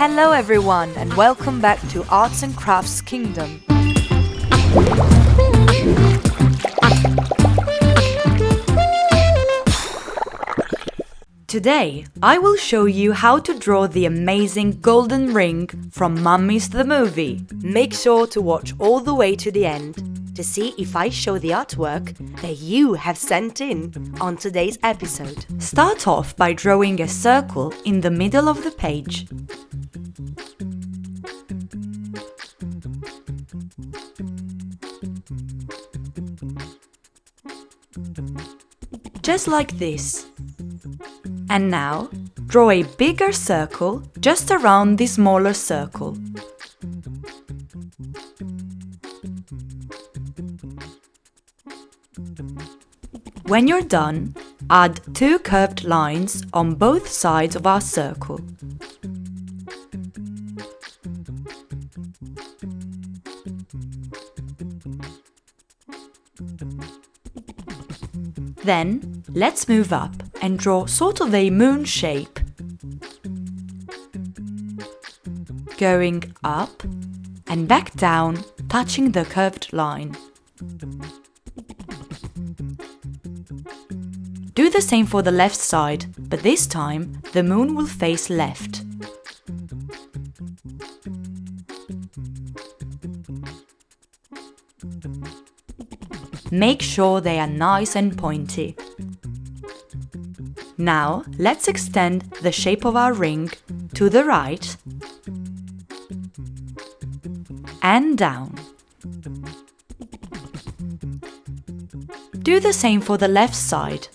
Hello everyone and welcome back to Arts and Crafts Kingdom. Today, I will show you how to draw the amazing golden ring from Mummies the movie. Make sure to watch all the way to the end to see if I show the artwork that you have sent in on today's episode. Start off by drawing a circle in the middle of the page. Just like this. And now, draw a bigger circle just around the smaller circle. When you're done, add 2 curved lines on both sides of our circle. Then, let's move up and draw sort of a moon shape. Going up and back down, touching the curved line. Do the same for the left side, but this time the moon will face left. Make sure they are nice and pointy. Now, let's extend the shape of our ring to the right and down. Do the same for the left side.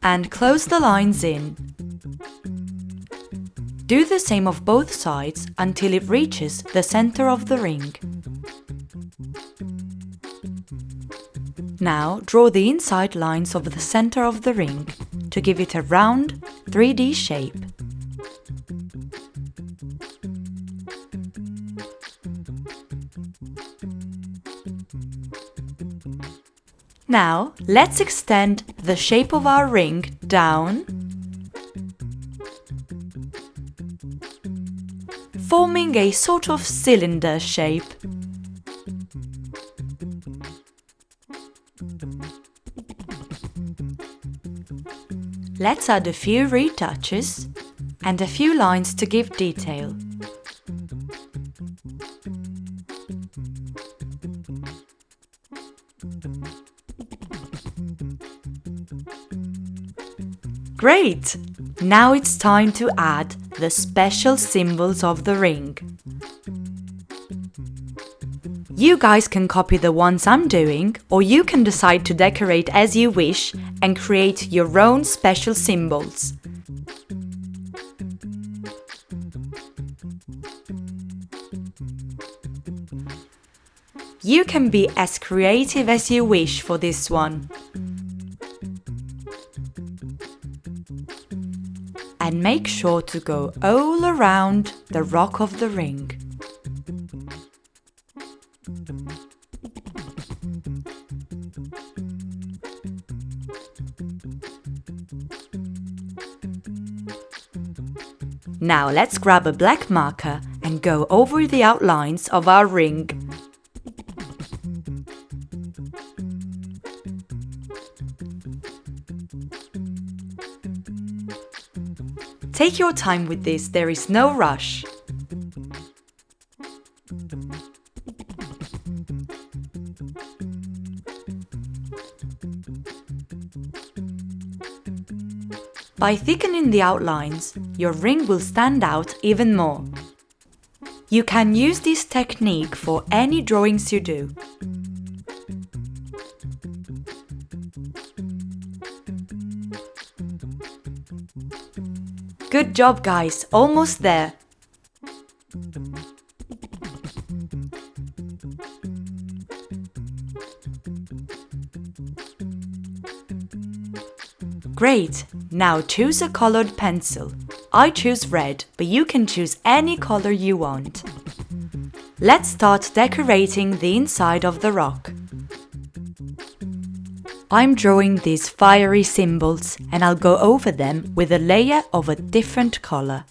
And close the lines in. Do the same of both sides until it reaches the center of the ring. Now draw the inside lines of the center of the ring to give it a round 3D shape. Now let's extend the shape of our ring down, forming a sort of cylinder shape. Let's add a few retouches and a few lines to give detail. Great! Now it's time to add the special symbols of the ring. You guys can copy the ones I'm doing, or you can decide to decorate as you wish and create your own special symbols. You can be as creative as you wish for this one. And make sure to go all around the rock of the ring. Now let's grab a black marker and go over the outlines of our ring. Take your time with this, there is no rush. By thickening the outlines, your ring will stand out even more. You can use this technique for any drawings you do. Good job, guys! Almost there! Great! Now choose a colored pencil. I choose red, but you can choose any color you want. Let's start decorating the inside of the rock. I'm drawing these fiery symbols and I'll go over them with a layer of a different color.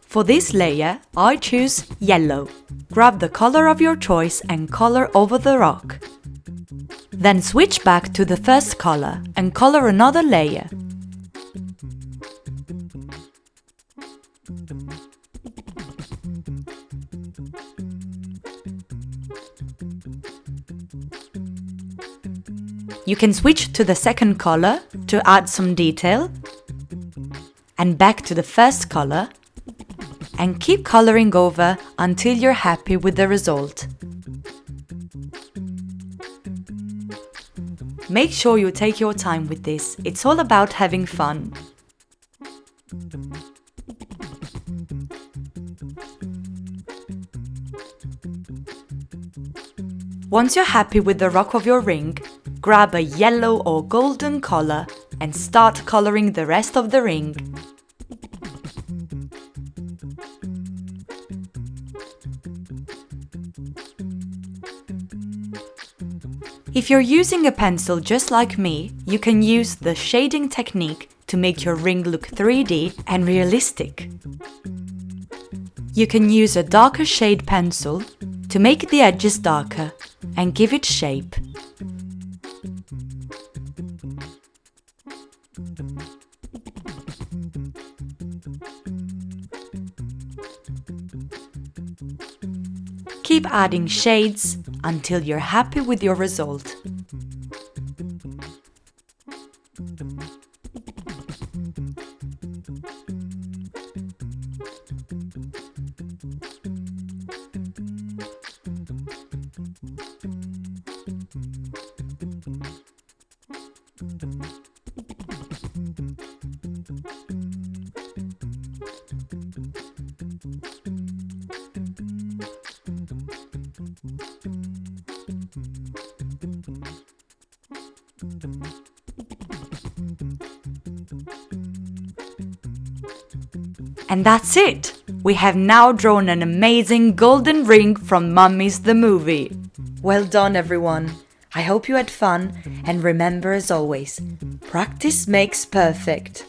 For this layer, I choose yellow. Grab the color of your choice and color over the rock. Then switch back to the first color and color another layer. You can switch to the second color to add some detail, and back to the first color, and keep coloring over until you're happy with the result. Make sure you take your time with this, it's all about having fun. Once you're happy with the rock of your ring, grab a yellow or golden color and start coloring the rest of the ring. If you're using a pencil just like me, you can use the shading technique to make your ring look 3D and realistic. You can use a darker shade pencil to make the edges darker and give it shape. Keep adding shades until you're happy with your result. And that's it! We have now drawn an amazing golden ring from Mummies the Movie. Well done, everyone! I hope you had fun, and remember, as always, practice makes perfect.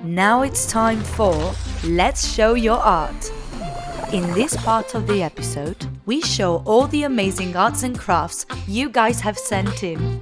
Now it's time for Let's Show Your Art. In this part of the episode, we show all the amazing arts and crafts you guys have sent in.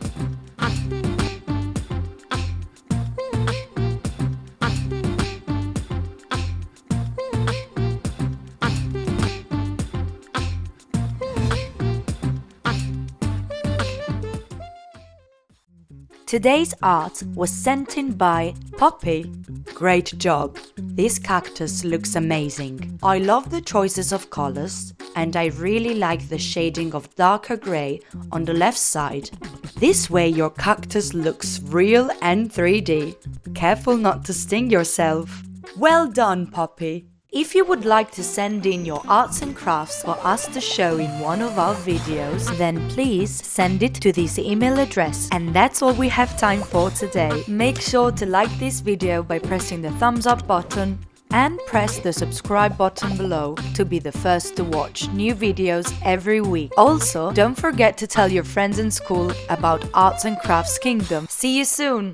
Today's art was sent in by Poppy. Great job! This cactus looks amazing. I love the choices of colors and I really like the shading of darker grey on the left side. This way your cactus looks real and 3D. Careful not to sting yourself. Well done, Poppy! If you would like to send in your arts and crafts for us to show in one of our videos, then please send it to this email address. And that's all we have time for today. Make sure to like this video by pressing the thumbs up button and press the subscribe button below to be the first to watch new videos every week. Also, don't forget to tell your friends in school about Arts and Crafts Kingdom. See you soon!